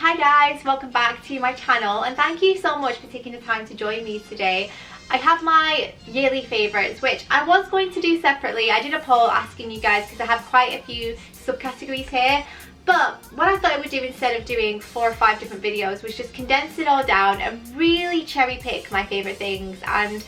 Hi guys, welcome back to my channel and thank you so much for taking the time to join me today. I have my yearly favourites, which I was going to do separately. I did a poll asking you guys because I have quite a few subcategories here. But what I thought I would do instead of doing 4 or 5 different videos was just condense it all down and really cherry pick my favourite things. And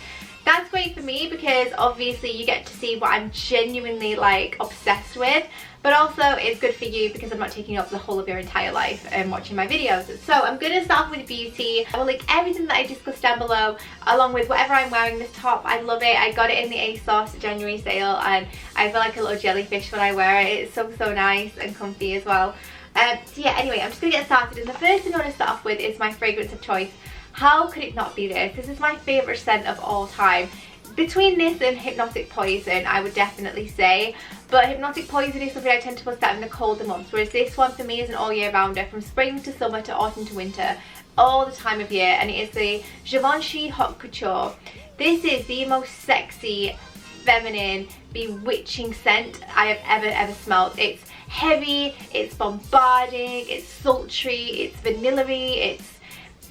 that's great for me because obviously you get to see what I'm genuinely like obsessed with, but also it's good for you because I'm not taking up the whole of your entire life and watching my videos. So I'm going to start off with beauty. I will link everything that I discussed down below along with whatever I'm wearing. This top, I love it. I got it in the ASOS January sale and I feel like a little jellyfish when I wear it. It's so nice and comfy as well. So yeah, anyway, I'm just going to get started, and the first thing I want to start off with is my fragrance of choice. How could it not be this? This is my favourite scent of all time. Between this and Hypnotic Poison, I would definitely say. But Hypnotic Poison is something I tend to put out in the colder months, whereas this one for me is an all year rounder, from spring to summer to autumn to winter, all the time of year, and it is the Givenchy Haute Couture. This is the most sexy, feminine, bewitching scent I have ever smelled. It's heavy, it's bombarding, it's sultry, it's vanilla-y,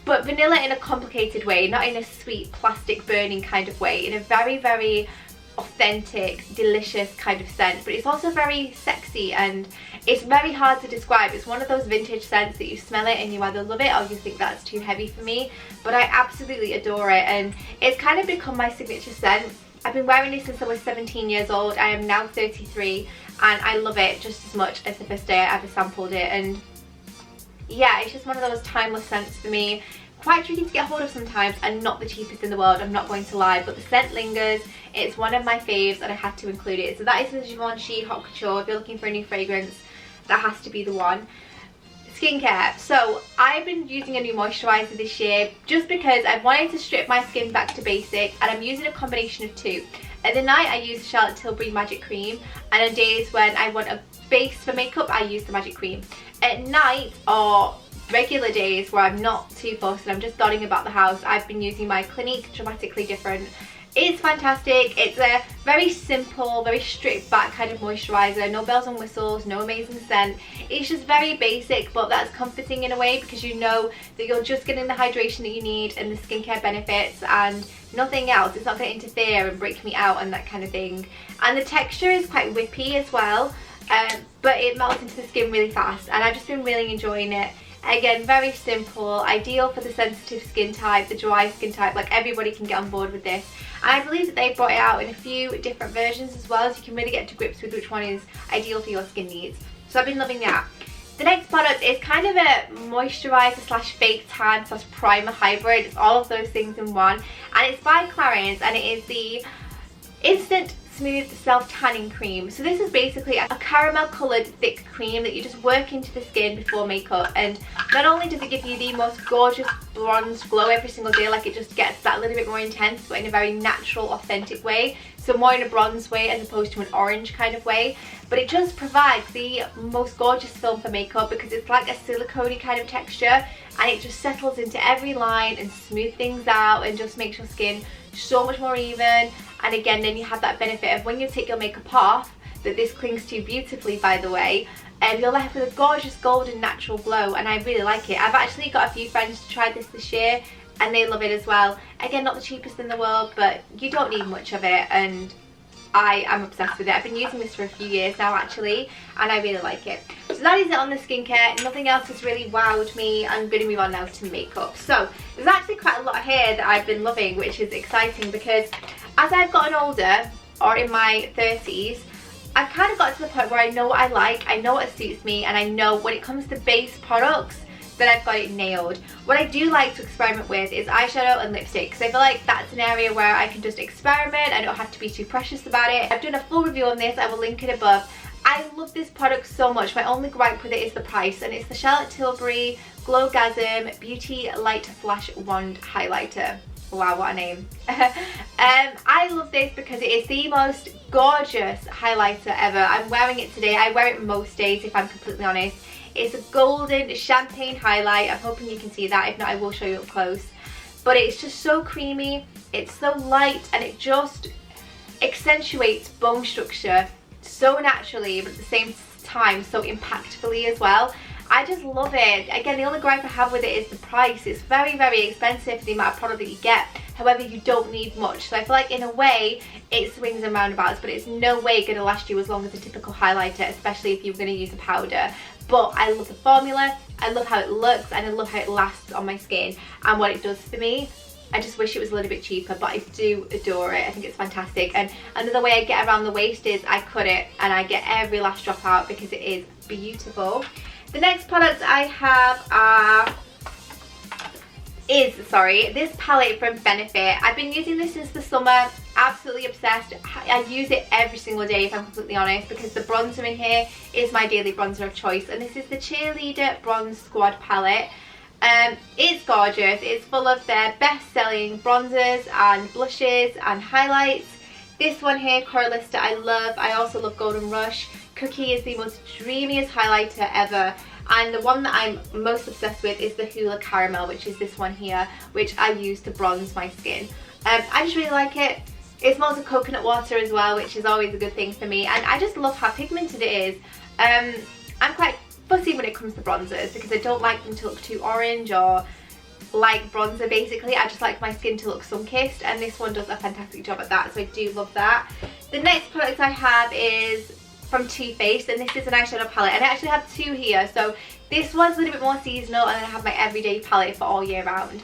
but vanilla in a complicated way, not in a sweet plastic burning kind of way, in a very authentic, delicious kind of scent. But it's also very sexy and it's very hard to describe. It's one of those vintage scents that you smell it and you either love it or you think that's too heavy for me, but I absolutely adore it, and it's kind of become my signature scent. I've been wearing this since I was 17 years old. I am now 33 and I love it just as much as the first day I ever sampled it. And yeah, it's just one of those timeless scents for me. Quite tricky to get hold of sometimes and not the cheapest in the world, I'm not going to lie, but the scent lingers. It's one of my faves and I had to include it. So that is the Givenchy Haute Couture. If you're looking for a new fragrance, that has to be the one. Skincare. So I've been using a new moisturiser this year just because I wanted to strip my skin back to basic, and I'm using a combination of two. At the night I use Charlotte Tilbury Magic Cream, and on days when I want a base for makeup I use the Magic Cream. At night or regular days where I'm not too fussed and I'm just dotting about the house, I've been using my Clinique Dramatically Different. It's fantastic. It's a very simple, very stripped back kind of moisturiser. No bells and whistles, no amazing scent. It's just very basic, but that's comforting in a way because you know that you're just getting the hydration that you need and the skincare benefits and nothing else. It's not going to interfere and break me out and that kind of thing. And the texture is quite whippy as well, but it melts into the skin really fast and I've just been really enjoying it. Again, very simple, ideal for the sensitive skin type, the dry skin type, like everybody can get on board with this. And I believe that they brought it out in a few different versions as well, so you can really get to grips with which one is ideal for your skin needs. So I've been loving that. The next product is kind of a moisturiser slash fake tan slash primer hybrid. It's all of those things in one, and it's by Clarins, and it is the Instant Smooth Self Tanning Cream. So this is basically a caramel coloured thick cream that you just work into the skin before makeup, and not only does it give you the most gorgeous bronzed glow every single day, like it just gets that little bit more intense but in a very natural, authentic way, so more in a bronze way as opposed to an orange kind of way, but it just provides the most gorgeous film for makeup because it's like a silicone kind of texture and it just settles into every line and smooth things out and just makes your skin so much more even. And again, then you have that benefit of when you take your makeup off, that this clings to beautifully, by the way, and you're left with a gorgeous golden natural glow, and I really like it. I've actually got a few friends to try this year and they love it as well. Again, not the cheapest in the world, but you don't need much of it and I am obsessed with it. I've been using this for a few years now actually and I really like it. So that is it on the skincare. Nothing else has really wowed me. I'm going to move on now to makeup. So there's actually quite a lot here that I've been loving, which is exciting because as I've gotten older, or in my 30s, I've kind of got to the point where I know what I like, I know what suits me, and I know when it comes to base products that I've got it nailed. What I do like to experiment with is eyeshadow and lipstick, because I feel like that's an area where I can just experiment. I don't have to be too precious about it. I've done a full review on this, I will link it above. I love this product so much. My only gripe with it is the price, and it's the Charlotte Tilbury Glowgasm Beauty Light Flash Wand Highlighter. Wow, what a name. I love this because it is the most gorgeous highlighter ever. I'm wearing it today. I wear it most days if I'm completely honest. It's a golden champagne highlight. I'm hoping you can see that. If not, I will show you up close. But it's just so creamy. It's so light and it just accentuates bone structure so naturally, but at the same time so impactfully as well. I just love it. Again, the only gripe I have with it is the price. It's very, very expensive for the amount of product that you get. However, you don't need much. So I feel like in a way, it swings and roundabouts, but it's no way going to last you as long as a typical highlighter, especially if you're going to use a powder. But I love the formula, I love how it looks, and I love how it lasts on my skin and what it does for me. I just wish it was a little bit cheaper, but I do adore it. I think it's fantastic. And another way I get around the waist is I cut it and I get every last drop out because it is beautiful. The next products I have is this palette from Benefit. I've been using this since the summer, absolutely obsessed. I use it every single day if I'm completely honest, because the bronzer in here is my daily bronzer of choice, and this is the Cheerleader Bronze Squad palette. It's gorgeous. It's full of their best-selling bronzers and blushes and highlights. This one here, Coralista, I love. I also love Golden Rush. Cookie is the most dreamiest highlighter ever. And the one that I'm most obsessed with is the Hula Caramel, which is this one here, which I use to bronze my skin. I just really like it. It smells of coconut water as well, which is always a good thing for me. And I just love how pigmented it is. I'm quite fussy when it comes to bronzers because I don't like them to look too orange or like bronzer basically. I just like my skin to look sun-kissed, and this one does a fantastic job at that, so I do love that. The next product I have is from Too Faced, and this is an eyeshadow palette, and I actually have two here. So this one's a little bit more seasonal, and then I have my everyday palette for all year round.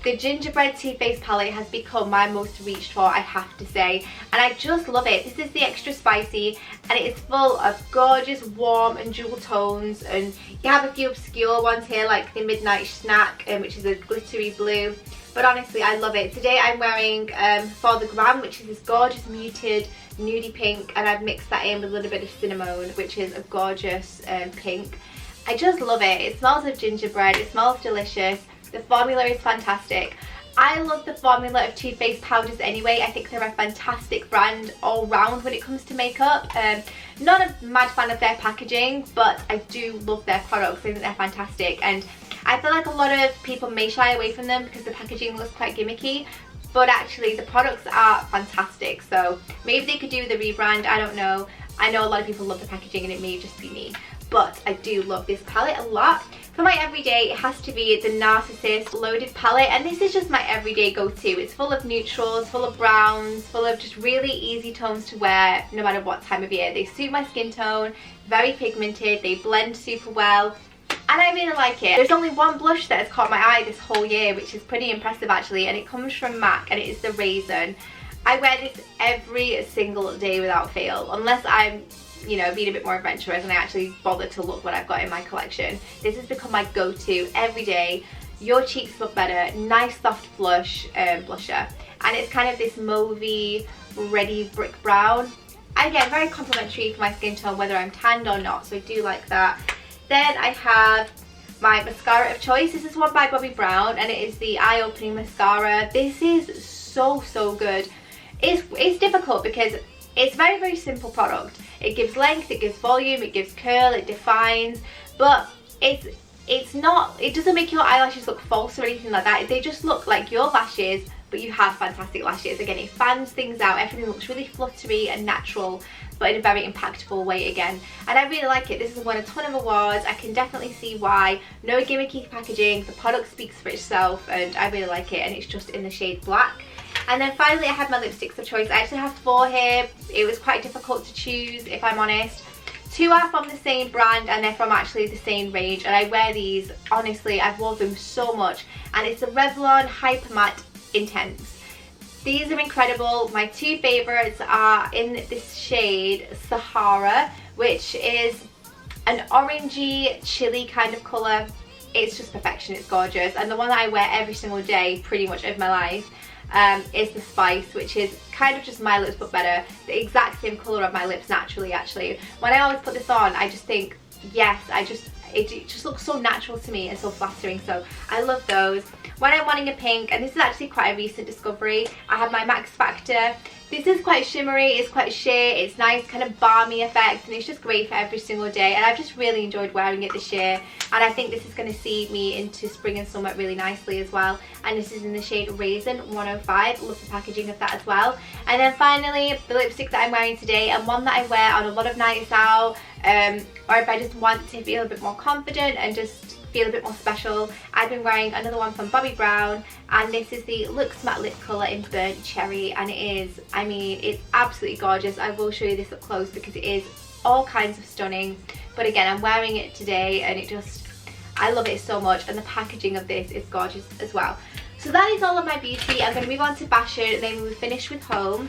The Gingerbread Too Faced palette has become my most reached for, I have to say, and I just love it. This is the extra spicy, and it is full of gorgeous warm and jewel tones, and you have a few obscure ones here like the Midnight Snack, which is a glittery blue, but honestly I love it. Today I'm wearing For the Gram, which is this gorgeous muted nudie pink, and I've mixed that in with a little bit of cinnamon, which is a gorgeous pink. I just love it. It smells of gingerbread, it smells delicious. The formula is fantastic. I love the formula of Too Faced powders anyway. I think they're a fantastic brand all round when it comes to makeup. Not a mad fan of their packaging, but I do love their products. I think they're fantastic, and I feel like a lot of people may shy away from them because the packaging looks quite gimmicky, but actually the products are fantastic. So maybe they could do the rebrand, I don't know. I know a lot of people love the packaging and it may just be me, but I do love this palette a lot. For my everyday, it has to be the Narcissist Loaded palette, and this is just my everyday go-to. It's full of neutrals, full of browns, full of just really easy tones to wear no matter what time of year. They suit my skin tone, very pigmented, they blend super well, and I really like it. There's only one blush that has caught my eye this whole year, which is pretty impressive actually, and it comes from MAC, and it is the Raisin. I wear this every single day without fail, unless I'm, you know, being a bit more adventurous and I actually bother to look what I've got in my collection. This has become my go-to every day. Your cheeks look better, nice soft blush, blusher, and it's kind of this mauvey, ready brick brown. Again, very complimentary for my skin tone, whether I'm tanned or not, so I do like that. Then I have my mascara of choice. This is one by Bobbi Brown, and it is the Eye Opening Mascara. This is so good. It's difficult because it's very, very simple product. It gives length, it gives volume, it gives curl, it defines, but it's not, it doesn't make your eyelashes look false or anything like that. They just look like your lashes, but you have fantastic lashes. Again, it fans things out, everything looks really fluttery and natural, but in a very impactful way again. And I really like it. This has won a ton of awards. I can definitely see why. No gimmicky packaging, the product speaks for itself, and I really like it, and it's just in the shade black. And then finally I have my lipsticks of choice. I actually have 4 here. It was quite difficult to choose, if I'm honest. 2 are from the same brand, and they're from actually the same range, and I wear these, honestly, I've worn them so much, and it's the Revlon Hyper Matte Intense. These are incredible. My 2 favorites are in this shade Sahara, which is an orangey chili kind of color. It's just perfection, it's gorgeous, and the one that I wear every single day pretty much of my life is the Spice, which is kind of just my lips but better. The exact same colour of my lips naturally actually. When I always put this on, I just think, yes, it just looks so natural to me and so flattering, so I love those. When I'm wanting a pink, and this is actually quite a recent discovery, I have my Max Factor. This is quite shimmery, it's quite sheer, it's nice kind of balmy effect, and it's just great for every single day, and I've just really enjoyed wearing it this year, and I think this is going to see me into spring and summer really nicely as well. And this is in the shade Raisin 105, love the packaging of that as well. And then finally, the lipstick that I'm wearing today, and one that I wear on a lot of nights out, or if I just want to feel a bit more confident and just feel a bit more special, I've been wearing another one from Bobbi Brown, and this is the Luxe Matte Lip Colour in Burnt Cherry, and it is, I mean, it's absolutely gorgeous. I will show you this up close because it is all kinds of stunning, but again, I'm wearing it today and it just, I love it so much, and the packaging of this is gorgeous as well. So that is all of my beauty. I'm going to move on to fashion and then we'll finish with home.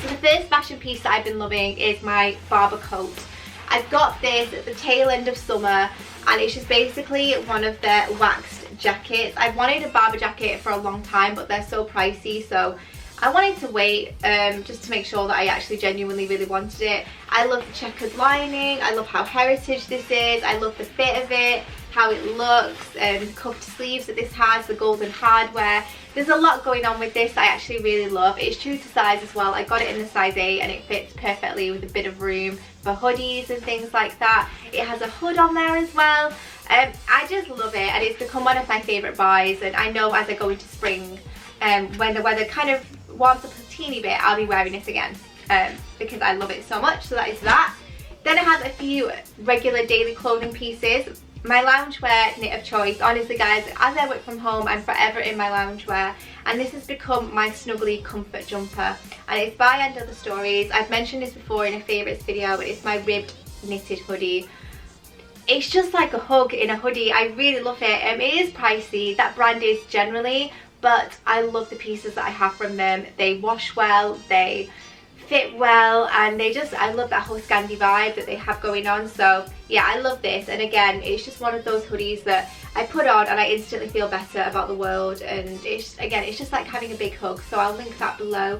So the first fashion piece that I've been loving is my Barber coat. I've got this at the tail end of summer, and it's just basically one of their waxed jackets. I've wanted a Barber jacket for a long time, but they're so pricey, so I wanted to wait just to make sure that I actually genuinely really wanted it. I love the checkered lining, I love how heritage this is, I love the fit of it, how it looks, the cuffed sleeves that this has, the golden hardware. There's a lot going on with this I actually really love. It's true to size as well. I got it in the size 8 and it fits perfectly with a bit of room for hoodies and things like that. It has a hood on there as well. I just love it, and it's become one of my favourite buys, and I know as I go into spring, when the weather kind of warms up a teeny bit, I'll be wearing this again because I love it so much. So that is that. Then I have a few regular daily clothing pieces. My loungewear knit of choice. Honestly guys, as I work from home, I'm forever in my loungewear, and this has become my snuggly comfort jumper, and it's by End of the Stories. I've mentioned this before in a favourites video, but it's my ribbed knitted hoodie. It's just like a hug in a hoodie. I really love it. It is pricey, that brand is generally, but I love the pieces that I have from them. They wash well, they fit well, and they just, I love that whole Scandi vibe that they have going on. So yeah, I love this, and again, it's just one of those hoodies that I put on and I instantly feel better about the world, and it's, again, it's just like having a big hug. So I'll link that below.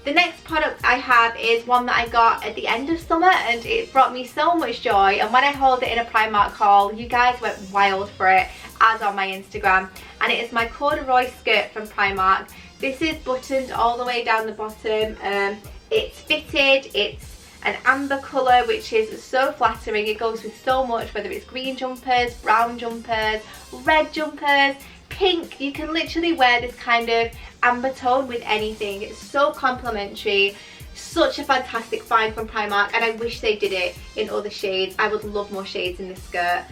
The next product I have is one that I got at the end of summer, and it brought me so much joy, and when I hauled it in a Primark haul, you guys went wild for it, as on my Instagram, and it is my corduroy skirt from Primark. This is buttoned all the way down the bottom. It's fitted, it's an amber colour, which is so flattering. It goes with so much, whether it's green jumpers, brown jumpers, red jumpers, pink. You can literally wear this kind of amber tone with anything. It's so complimentary. Such a fantastic find from Primark, and I wish they did it in other shades. I would love more shades in this skirt.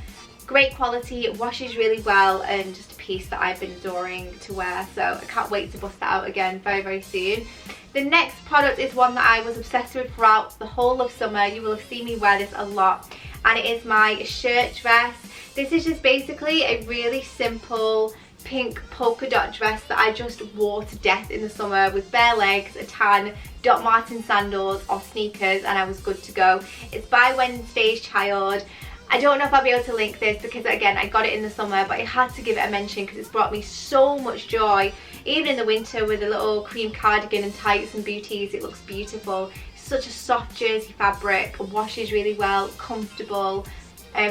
Great quality, it washes really well, and just a piece that I've been adoring to wear, so I can't wait to bust that out again very, very soon. The next product is one that I was obsessed with throughout the whole of summer. You will have seen me wear this a lot, and it is my shirt dress. This is just basically a really simple pink polka dot dress that I just wore to death in the summer with bare legs, a tan, Doc Martens sandals or sneakers, and I was good to go. It's by Wednesday's Child. I don't know if I'll be able to link this because, again, I got it in the summer, but I had to give it a mention because it's brought me so much joy. Even in the winter with a little cream cardigan and tights and booties, it looks beautiful. It's such a soft jersey fabric, washes really well, comfortable,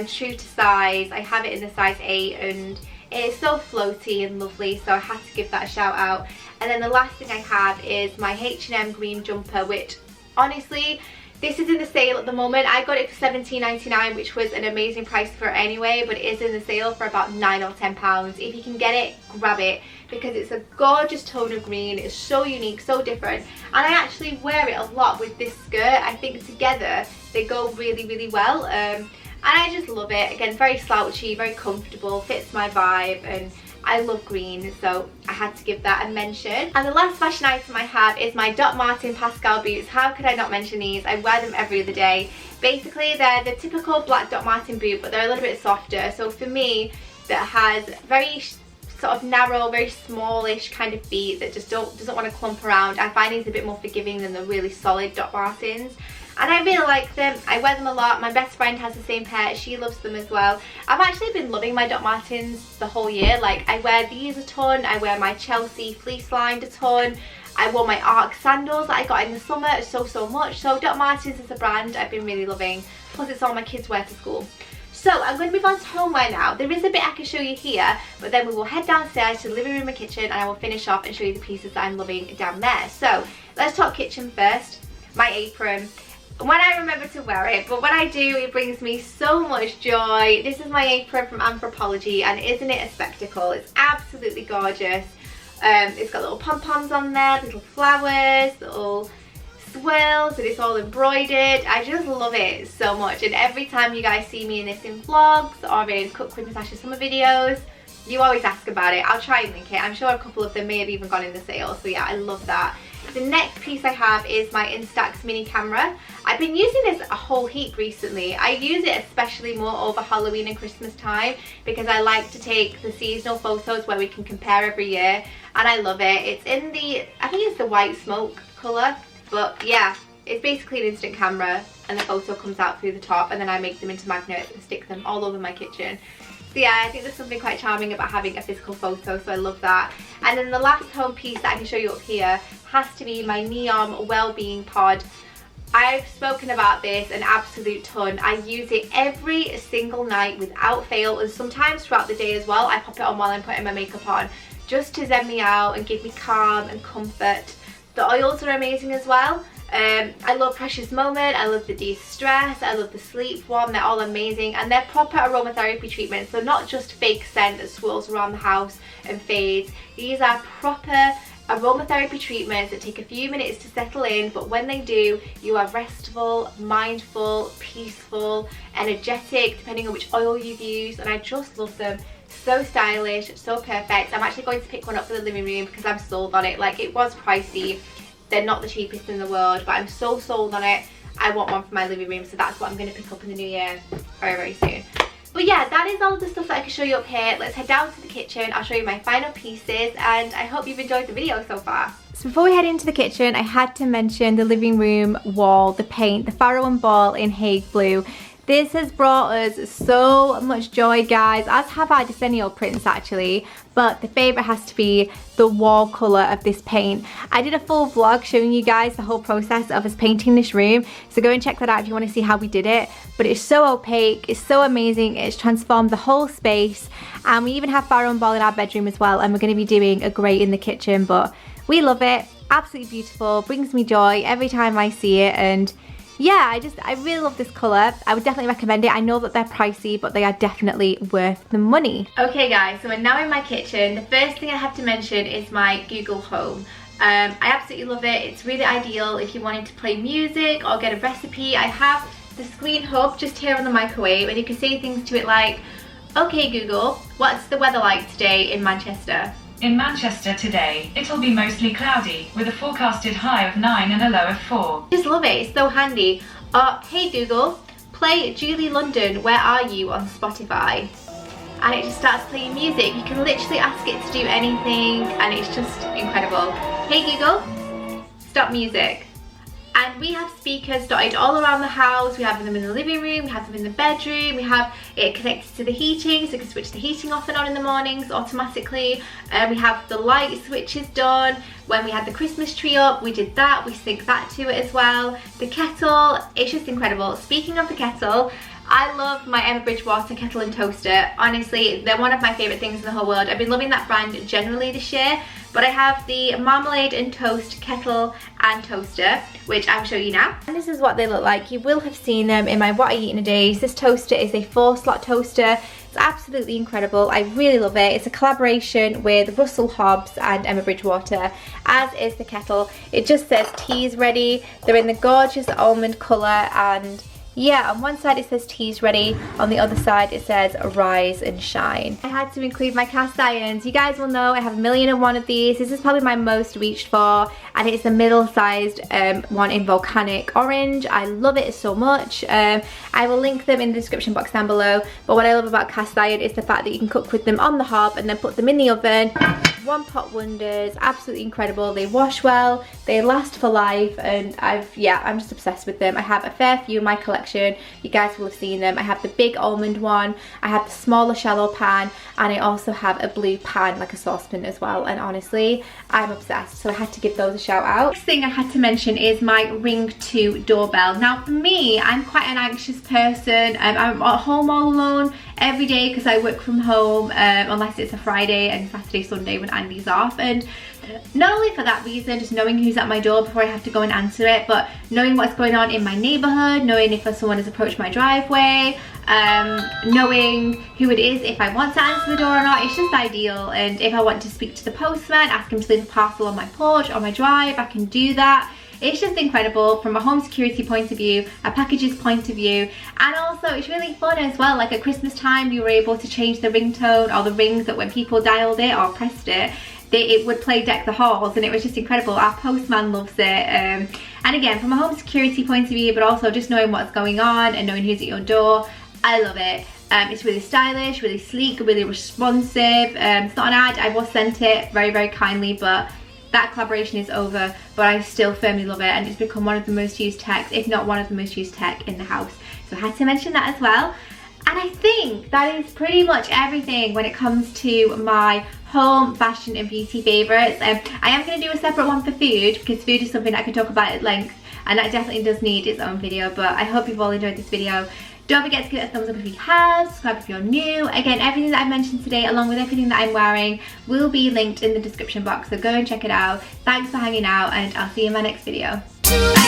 true to size. I have it in the size 8 and it is so floaty and lovely, so I had to give that a shout out. And then the last thing I have is my H&M green jumper, which honestly, this is in the sale at the moment. I got it for £17.99, which was an amazing price for it anyway, but it is in the sale for about £9 or £10. If you can get it, grab it, because it's a gorgeous tone of green. It's so unique, so different, and I actually wear it a lot with this skirt. I think together they go really, really well, and I just love it. Again, very slouchy, very comfortable, fits my vibe, and I love green, so I had to give that a mention. And the last fashion item I have is my Doc Martens Pascal boots. How could I not mention these? I wear them every other day. Basically, they're the typical black Doc Martens boot, but they're a little bit softer. So for me, that has very sort of narrow, very smallish kind of feet that just doesn't want to clump around, I find these a bit more forgiving than the really solid Doc Martens. And I really like them. I wear them a lot. My best friend has the same pair. She loves them as well. I've actually been loving my Doc Martens the whole year. Like, I wear these a ton. I wear my Chelsea fleece lined a ton. I wore my Arc sandals that I got in the summer so much. So Doc Martens is a brand I've been really loving. Plus it's all my kids wear to school. So I'm going to move on to homeware now. There is a bit I can show you here, but then we will head downstairs to the living room and kitchen, and I will finish off and show you the pieces that I'm loving down there. So let's talk kitchen first. My apron. When I remember to wear it, but when I do, it brings me so much joy. This is my apron from Anthropologie, and isn't it a spectacle? It's absolutely gorgeous. It's got little pom-poms on there, little flowers, little swirls and it's all embroidered. I just love it so much, and every time you guys see me in this in vlogs or in Cook with Natasha Summer videos, you always ask about it. I'll try and link it. I'm sure a couple of them may have even gone in the sale, so yeah, I love that. The next piece I have is my Instax mini camera. I've been using this a whole heap recently. I use it especially more over Halloween and Christmas time because I like to take the seasonal photos where we can compare every year, and I love it. It's in the, I think it's the white smoke colour, but yeah, it's basically an instant camera and the photo comes out through the top, and then I make them into magnets and stick them all over my kitchen. So yeah, I think there's something quite charming about having a physical photo, so I love that. And then the last home piece that I can show you up here has to be my Neon Wellbeing Pod. I've spoken about this an absolute ton. I use it every single night without fail, and sometimes throughout the day as well. I pop it on while I'm putting my makeup on, just to zen me out and give me calm and comfort. The oils are amazing as well. I love Precious Moment, I love the De-Stress, I love the Sleep one. They're all amazing, and they're proper aromatherapy treatments, so not just fake scent that swirls around the house and fades. These are proper aromatherapy treatments that take a few minutes to settle in, but when they do, you are restful, mindful, peaceful, energetic, depending on which oil you've used, and I just love them. So stylish, so perfect. I'm actually going to pick one up for the living room because I'm sold on it. Like, it was pricey. They're not the cheapest in the world, but I'm so sold on it. I want one for my living room, so that's what I'm going to pick up in the new year very, very soon. But yeah, that is all of the stuff that I can show you up here. Let's head down to the kitchen. I'll show you my final pieces, and I hope you've enjoyed the video so far. So before we head into the kitchen, I had to mention the living room wall, the paint, the Farrow and Ball in Hague Blue. This has brought us so much joy, guys, as have our decennial prints actually, but the favourite has to be the wall colour of this paint. I did a full vlog showing you guys the whole process of us painting this room, so go and check that out if you want to see how we did it. But it's so opaque, it's so amazing, it's transformed the whole space, and we even have Farrow and Ball in our bedroom as well, and we're going to be doing a grey in the kitchen, but we love it. Absolutely beautiful, brings me joy every time I see it, and yeah, I really love this colour. I would definitely recommend it. I know that they're pricey, but they are definitely worth the money. Okay guys, so we're now in my kitchen. The first thing I have to mention is my Google Home. I absolutely love it. It's really ideal if you wanted to play music or get a recipe. I have the screen hub just here on the microwave, and you can say things to it like, okay Google, what's the weather like today in Manchester? In Manchester today, it'll be mostly cloudy, with a forecasted high of 9 and a low of 4. Just love it, it's so handy. Hey Google, play Julie London, Where Are You on Spotify. And it just starts playing music. You can literally ask it to do anything, and it's just incredible. Hey Google, stop music. And we have speakers dotted all around the house. We have them in the living room, we have them in the bedroom, we have it connected to the heating, so you can switch the heating off and on in the mornings automatically. We have the light switches done. When we had the Christmas tree up, we did that, we sync that to it as well. The kettle, it's just incredible. Speaking of the kettle, I love my Emma Bridgewater kettle and toaster. Honestly, they're one of my favourite things in the whole world. I've been loving that brand generally this year, but I have the marmalade and toast kettle and toaster, which I'll show you now. And this is what they look like. You will have seen them in my What I Eat in a Day. This toaster is a 4-slot toaster. It's absolutely incredible. I really love it. It's a collaboration with Russell Hobbs and Emma Bridgewater, as is the kettle. It just says tea's ready. They're in the gorgeous almond colour, and yeah, on one side it says tea's ready, on the other side it says rise and shine. I had to include my cast irons. You guys will know I have 1,000,001 of these. This is probably my most reached for, and it's a middle-sized one in volcanic orange. I love it so much. I will link them in the description box down below, but what I love about cast iron is the fact that you can cook with them on the hob and then put them in the oven. One pot wonders, absolutely incredible. They wash well, they last for life, and I'm just obsessed with them. I have a fair few in my collection. You guys will have seen them. I have the big almond one, I have the smaller shallow pan, and I also have a blue pan, like a saucepan as well, and honestly, I'm obsessed, so I had to give those a shout out. Next thing I had to mention is my Ring 2 doorbell. Now for me, I'm quite an anxious person. I'm at home all alone every day because I work from home, unless it's a Friday and Saturday, Sunday when Andy's off, and not only for that reason, just knowing who's at my door before I have to go and answer it, but knowing what's going on in my neighbourhood, knowing if someone has approached my driveway, knowing who it is, if I want to answer the door or not. It's just ideal. And if I want to speak to the postman, ask him to leave a parcel on my porch or my drive, I can do that. it's just incredible from a home security point of view, a packages point of view, and also it's really fun as well. Like at Christmas time, you were able to change the ringtone or the rings that when people dialed it or pressed it, it would play Deck the Halls, and it was just incredible. Our postman loves it. And again, from a home security point of view, but also just knowing what's going on and knowing who's at your door, I love it. It's really stylish, really sleek, really responsive. It's not an ad, I was sent it very, very kindly, but that collaboration is over, but I still firmly love it, and it's become one of the most used techs, if not one of the most used tech in the house. So I had to mention that as well. And I think that is pretty much everything when it comes to my home, fashion and beauty favourites. I am going to do a separate one for food, because food is something I can talk about at length, and that definitely does need its own video. But I hope you've all enjoyed this video. Don't forget to give it a thumbs up if you have, subscribe if you're new. Again, everything that I've mentioned today, along with everything that I'm wearing, will be linked in the description box, so go and check it out. Thanks for hanging out, and I'll see you in my next video. Bye.